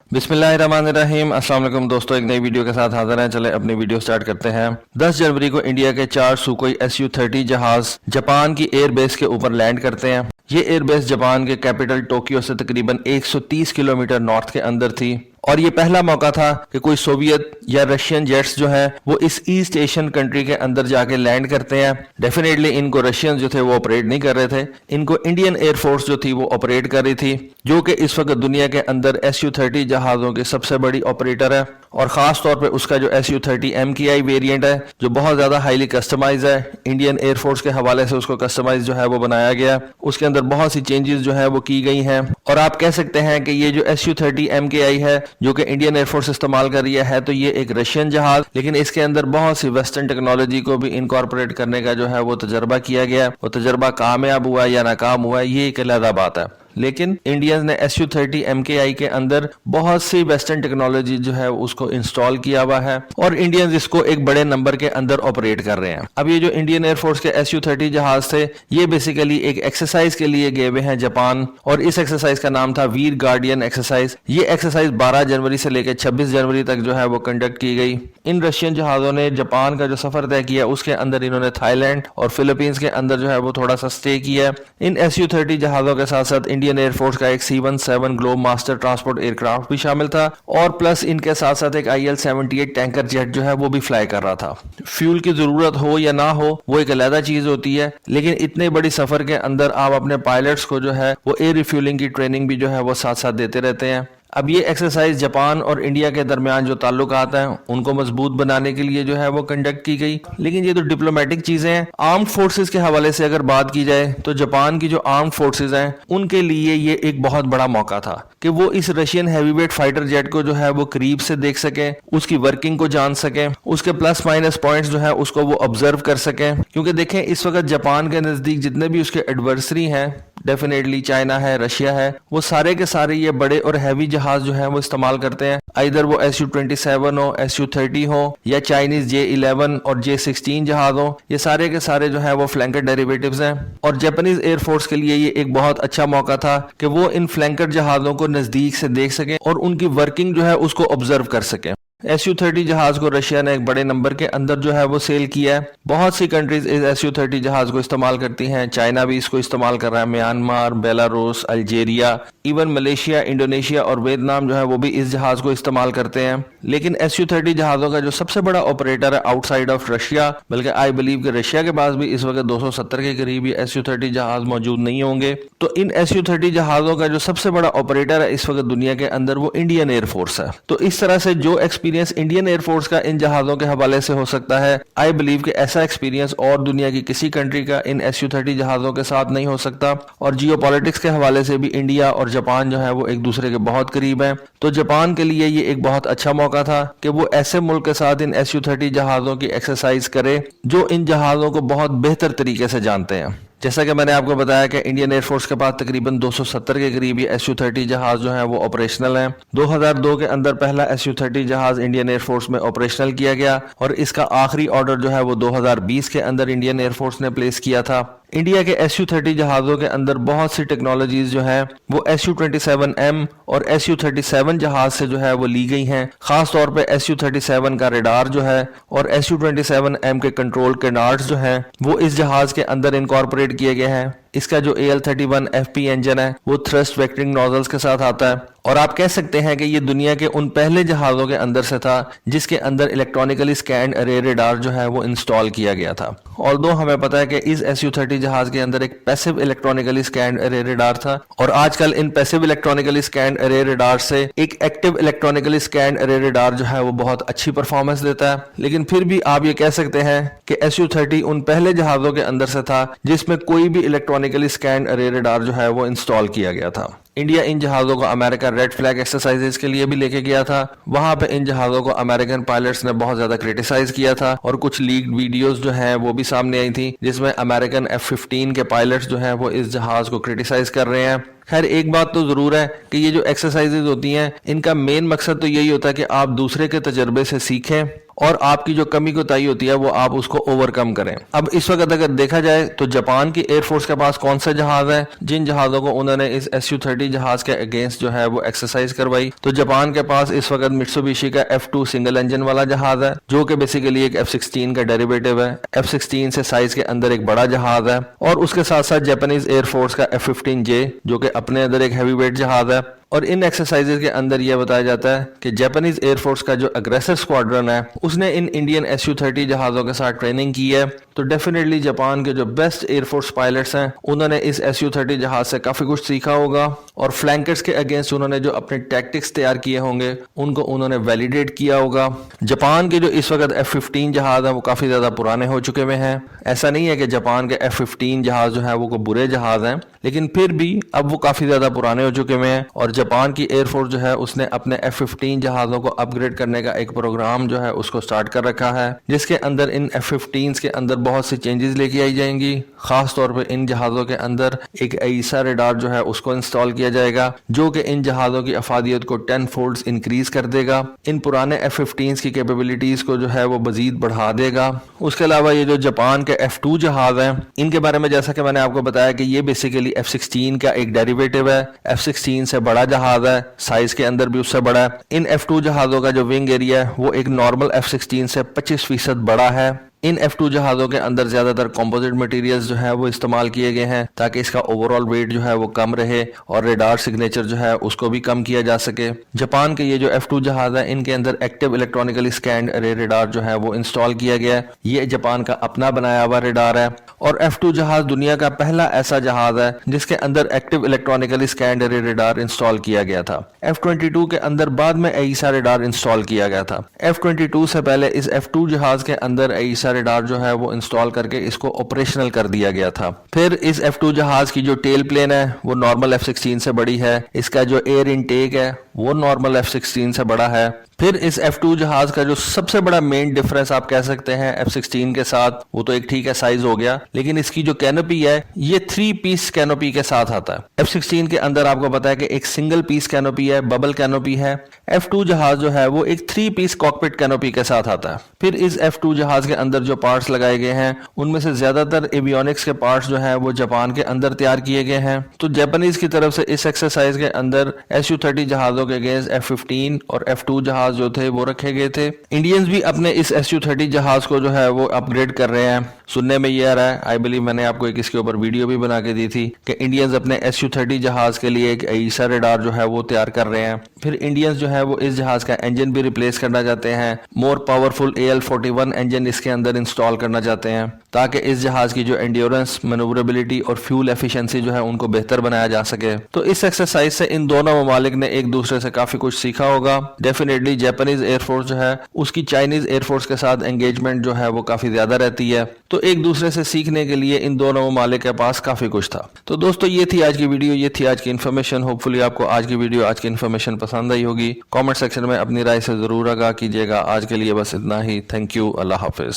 बिस्मिल्लाहिर्रहमानिर्रहीम। अस्सलाम वालेकुम दोस्तों, एक नई वीडियो के साथ हाजिर हैं। चले अपनी वीडियो स्टार्ट करते हैं। 10 जनवरी को इंडिया के 4 सुकोई Su-30 जहाज जापान की एयरबेस के ऊपर लैंड करते हैं। ये एयरबेस जापान के कैपिटल टोक्यो से तकरीबन 130 किलोमीटर नॉर्थ के अंदर थी और ये पहला मौका था कि कोई सोवियत या रशियन जेट्स जो है वो इस ईस्ट एशियन कंट्री के अंदर जाके लैंड करते हैं। डेफिनेटली इनको रशियन जो थे वो ऑपरेट नहीं कर रहे थे, इनको इंडियन एयरफोर्स जो थी वो ऑपरेट कर रही थी, जो कि इस वक्त दुनिया के अंदर Su-30 जहाज़ों की सबसे बड़ी ऑपरेटर है। और ख़ास तौर पे उसका जो Su-30 MKI वेरिएंट है जो बहुत ज़्यादा हाईली कस्टमाइज है, इंडियन एयरफोर्स के हवाले से उसको कस्टमाइज जो है वो बनाया गया। उसके अंदर बहुत सी चेंजेस जो है वो की गई हैं और आप कह सकते हैं कि ये जो Su-30 MKI है जो कि इंडियन एयरफोर्स इस्तेमाल कर रही है तो ये एक रशियन जहाज, लेकिन इसके अंदर बहुत सी वेस्टर्न टेक्नोलॉजी को भी इनकॉर्पोरेट करने का जो है वो तजर्बा किया गया। वो तजर्बा कामयाब हुआ या नाकाम हुआ ये एक अलग बात है, लेकिन इंडियंस ने Su-30 MKI के अंदर बहुत सी वेस्टर्न टेक्नोलॉजी जो है उसको इंस्टॉल किया हुआ है और इंडियंस इसको एक बड़े नंबर के अंदर ऑपरेट कर रहे हैं। अब ये जो इंडियन एयरफोर्स के Su-30 जहाज थे ये बेसिकली एक एक्सरसाइज के लिए गए हुए हैं जापान, और इस एक्सरसाइज का नाम था वीर गार्डियन एक्सरसाइज। ये एक्सरसाइज 12 जनवरी से लेकर 26 जनवरी तक जो है वो कंडक्ट की गई। इन रशियन जहाजों ने जापान का जो सफर तय किया उसके अंदर इन्होंने थाईलैंड और फिलीपींस के अंदर जो है वो थोड़ा सा स्टे किया। इन Su-30 जहाजों के साथ साथ इंडियन एयरफोर्स का एक C-17 globe master transport aircraft भी शामिल था और प्लस इनके साथ साथ एक IL-78 टैंकर जेट जो है वो भी फ्लाई कर रहा था। फ्यूल की जरूरत हो या ना हो वो एक अलग चीज होती है, लेकिन इतने बड़ी सफर के अंदर आप अपने पायलट्स को जो है वो एयर रिफ्यूलिंग की ट्रेनिंग भी जो है वो साथ साथ देते रहते हैं। अब ये एक्सरसाइज जापान और इंडिया के दरमियान जो ताल्लुकात हैं उनको मजबूत बनाने के लिए जो है वो कंडक्ट की गई। लेकिन ये तो डिप्लोमेटिक चीजें हैं। आर्म्ड फोर्सेस के हवाले से अगर बात की जाए तो जापान की जो आर्म्ड फोर्सेस हैं उनके लिए ये एक बहुत बड़ा मौका था कि वो इस रशियन हैवीवेट फाइटर जेट को जो है वो करीब से देख सकें, उसकी वर्किंग को जान सकें, उसके प्लस माइनस पॉइंट्स जो है उसको वो ऑब्जर्व कर सकें। क्योंकि देखें इस वक्त जापान के नजदीक जितने भी उसके एडवर्सरी हैं, डेफिनेटली चाइना है, रशिया है, वो सारे के सारे ये बड़े और हैवी जहाज जो है वो इस्तेमाल करते हैं। इधर वो Su-27 हो, Su-30 हो या चाइनीज J-11 और J-16 जहाज हो, ये सारे के सारे जो है वो फ्लैंकर डेरिवेटिव्स हैं। और जापानीज एयरफोर्स के लिए ये एक बहुत अच्छा मौका था कि वो इन फ्लैंकर जहाजों को नजदीक से देख सकें और उनकी वर्किंग जो है उसको ऑब्जर्व कर सकें। Su-30 जहाज को रशिया ने एक बड़े नंबर के अंदर जो है वो सेल किया है। बहुत सी कंट्रीज इस Su-30 जहाज को इस्तेमाल करती हैं। चाइना भी इसको इस्तेमाल कर रहा है, Myanmar, Belarus, Algeria, even Malaysia, Indonesia और वियतनाम जो है वो भी इस जहाज को इस्तेमाल करते हैं। लेकिन Su-30 जहाजों का जो सबसे बड़ा ऑपरेटर है आउटसाइड ऑफ रशिया, बल्कि आई बिलीव कि रशिया के पास भी इस वक्त 270 के करीब ये Su-30 जहाज मौजूद नहीं होंगे। तो इन Su-30 जहाजों का जो सबसे बड़ा ऑपरेटर है इस वक्त दुनिया के अंदर वो इंडियन एयरफोर्स है। तो इस तरह से जो एक्सपीरियंस इंडियन एयरफोर्स का इन जहाजों के हवाले से हो सकता है, आई बिलीव कि ऐसा एक्सपीरियंस और दुनिया की किसी कंट्री का इन Su-30 जहाजों के साथ नहीं हो सकता। और जियोपॉलिटिक्स के हवाले से भी इंडिया और जापान जो है वो एक दूसरे के बहुत करीब हैं। तो जापान के लिए ये एक बहुत अच्छा मौका था कि वो ऐसे मुल्क के साथ इन Su-30 जहाजों की एक्सरसाइज करे जो इन जहाजों को बहुत बेहतर तरीके से जानते हैं। जैसा कि मैंने आपको बताया कि इंडियन एयरफोर्स के पास तकरीबन 270 के करीब ये Su-30 जहाज जो है वो ऑपरेशनल हैं। 2002 के अंदर पहला Su-30 जहाज इंडियन एयरफोर्स में ऑपरेशनल किया गया और इसका आखिरी ऑर्डर जो है वो 2020 के अंदर इंडियन एयरफोर्स ने प्लेस किया था। इंडिया के Su-30 जहाज़ों के अंदर बहुत सी टेक्नोलॉजीज जो है वो Su-27M और Su-37 जहाज से जो है वो ली गई हैं। खास तौर पे Su-37 का रेडार जो है और Su-27M के कंट्रोल कैनार्ड्स जो हैं वो इस जहाज के अंदर इनकॉर्पोरेट किए गए हैं। इसका जो AL-31 FP इंजन है वो थ्रस्ट वेक्टरिंग नोजल्स के साथ आता है और आप कह सकते हैं कि ये दुनिया के उन पहले जहाज़ों के अंदर से था जिसके अंदर इलेक्ट्रॉनिकली स्कैन्ड अरे रेडार जो है वो इंस्टॉल किया गया था। ऑल्दो हमें पता है कि इस Su-30 जहाज के अंदर एक पैसिव इलेक्ट्रॉनिकली स्कैन्ड अरे रेडार था और आजकल इन पैसिव इलेक्ट्रॉनिकली स्कैन्ड अरे रेडार से एक एक्टिव इलेक्ट्रॉनिकली स्कैन्ड अरे रेडार जो है वो बहुत अच्छी परफॉर्मेंस देता है। लेकिन फिर भी आप ये कह सकते हैं कि Su-30 उन पहले जहाज़ों के अंदर से था जिसमें कोई भी इलेक्ट्रॉनिकली स्कैन्ड अरे रेडार जो है वो इंस्टॉल किया गया था। इंडिया इन जहाज़ों को अमेरिका रेड फ्लैग एक्सरसाइजेस के लिए भी लेके गया था। वहां पे इन जहाज़ों को अमेरिकन पायलट्स ने बहुत ज्यादा क्रिटिसाइज किया था और कुछ लीक्ड वीडियोस जो हैं वो भी सामने आई थी जिसमें अमेरिकन F-15 के पायलट्स जो हैं वो इस जहाज को क्रिटिसाइज कर रहे हैं। खैर एक बात तो जरूर है कि ये जो एक्सरसाइजेज होती हैं इनका मेन मकसद तो यही होता है कि आप दूसरे के तजर्बे से सीखें और आपकी जो कमी कोताही होती है वो आप उसको ओवरकम करें। अब इस वक्त अगर देखा जाए तो जापान की एयरफोर्स के पास कौन से जहाज है, जिन जहाजों को उन्होंने इस Su-30 जहाज के अगेंस्ट जो है वो एक्सरसाइज करवाई, तो जापान के पास इस वक्त मित्सुबिशी का F2 सिंगल इंजन वाला जहाज है जो कि बेसिकली एक F-16 का डेरिवेटिव है। F-16 से साइज के अंदर एक बड़ा जहाज है। और उसके साथ साथ जापानीज एयरफोर्स का F-15J जो कि अपने अंदर एक हैवी वेट जहाज है। और इन एक्सरसाइजेज के अंदर यह बताया जाता है कि जापानीज एयरफोर्स का जो अग्रेसर स्क्वाड्रन है उसने इन इंडियन Su-30 जहाजों के साथ ट्रेनिंग की है। तो डेफिनेटली जापान के जो बेस्ट एयरफोर्स पायलट्स हैं उन्होंने इस Su-30 जहाज से काफी कुछ सीखा होगा और फ्लैंकर्स के अगेंस्ट उन्होंने जो अपने टैक्टिक्स तैयार किए होंगे उनको उन्होंने वैलिडेट किया होगा। जापान के जो इस वक्त F-15 जहाज है वो काफी ज्यादा पुराने हो चुके हुए हैं। ऐसा नहीं है कि जापान के F-15 जहाज जो है वो कोई बुरे जहाज हैं, लेकिन फिर भी अब वो काफी ज्यादा पुराने हो चुके हुए हैं और जापान की एयरफोर्स जो है उसने अपने F-15 जहाजों को अपग्रेड करने का एक प्रोग्राम जो है उसको स्टार्ट कर रखा है, जिसके अंदर इन F-15 के अंदर बहुत सी चेंजेस लेके आई जाएंगी। खास तौर पे इन जहाजों के अंदर एक AESA रडार जो है उसको इंस्टॉल किया जाएगा जो कि इन जहाजों की अफादियत को 10 फोल्ड्स इंक्रीज कर देगा। इन पुराने F-15 की कैपेबिलिटीज को जो है वो मजीद बढ़ा देगा। उसके अलावा ये जो जापान के F2 जहाज हैं इनके बारे में जैसा कि मैंने आपको बताया कि ये बेसिकली F-16 का एक डेरिवेटिव है। F-16 से बड़ा जहाज है, साइज के अंदर भी उससे बड़ा है। इन F2 जहाजों का जो विंग एरिया है वो एक नॉर्मल F-16 से 25% बड़ा है। इन F2 जहाजों के अंदर ज्यादातर कंपोजिट मटेरियल्स जो है वो इस्तेमाल किए गए हैं ताकि इसका ओवरऑल वेट जो है वो कम रहे और रेडार सिग्नेचर जो है उसको भी कम किया जा सके। जापान के ये जो F2 जहाज है इनके अंदर एक्टिव इलेक्ट्रॉनिकली स्कैन्ड अरे रेडार जो है वो इंस्टॉल किया गया है। ये जापान का अपना बनाया हुआ रेडार है और F2 जहाज दुनिया का पहला ऐसा जहाज है जिसके अंदर एक्टिव इलेक्ट्रॉनिकली स्कैन्ड अरे रेडार इंस्टॉल किया गया था। F-22 के अंदर बाद में AESA रेडार इंस्टॉल किया गया था। F-22 से पहले इस F2 जहाज के अंदर AESA रडार जो है वो इंस्टॉल करके इसको ऑपरेशनल कर दिया गया था। फिर इस F2 जहाज की जो टेल प्लेन है वो नॉर्मल F-16 से बड़ी है। इसका जो एयर इनटेक है वो नॉर्मल F-16 से बड़ा है। फिर इस F2 जहाज का जो सबसे बड़ा मेन डिफरेंस आप कह सकते हैं F-16 के साथ, वो तो एक ठीक है साइज हो गया, लेकिन इसकी जो कैनोपी है ये 3 पीस कैनोपी के साथ आता है। F-16 के अंदर आपको पता है कि एक सिंगल पीस कैनोपी है, बबल कैनोपी है। F2 जहाज जो है वो एक 3 पीस कॉकपिट कैनोपी के साथ आता है। फिर इस F2 जहाज के अंदर जो पार्ट्स लगाए गए हैं उनमें से ज्यादातर एवियोनिक्स के पार्ट्स जो है वो जापान के अंदर तैयार किए गए हैं। तो जापानीज की तरफ से इस एक्सरसाइज के अंदर Su-30 जहाजों के अगेंस्ट F-15 और F2 जहाज जो थे वो रखे गए थे। इंडियंस भी अपने इस Su-30 जहाज को जो है वो अपग्रेड कर रहे हैं। सुनने में ये आ रहा है, आई बिलीव मैंने आपको एक इसके ऊपर वीडियो भी बना के दी थी कि इंडियंस अपने Su-30 जहाज के लिए एक AESA रडार जो है वो तैयार कर रहे हैं। फिर इंडियंस जो है वो इस जहाज का इंजन भी रिप्लेस करना चाहते हैं, मोर पावरफुल AL-41 इंजन इसके अंदर इंस्टॉल करना चाहते हैं ताकि इस जहाज की जो एंड्योरेंस, मैन्यूवरेबिलिटी और फ्यूल एफिशिएंसी जो है उनको बेहतर बनाया जा सके। तो इस एक्सरसाइज से इन दोनों ममालिक ने एक दूसरे से काफी कुछ सीखा होगा। डेफिनेटली जापानीज एयरफोर्स जो है उसकी चाइनीज एयरफोर्स के साथ एंगेजमेंट जो है वो काफी ज्यादा रहती है। तो एक दूसरे से सीखने के लिए इन दोनों ममालिक के पास काफी कुछ था। तो दोस्तों ये थी आज की वीडियो, ये थी आज की इन्फॉर्मेशन। होपफुली आपको आज की वीडियो, आज की इन्फॉर्मेशन पसंद आई होगी। कमेंट सेक्शन में अपनी राय से जरूर आगाह कीजिएगा। आज के लिए बस इतना ही। Thank you. Allah Hafiz.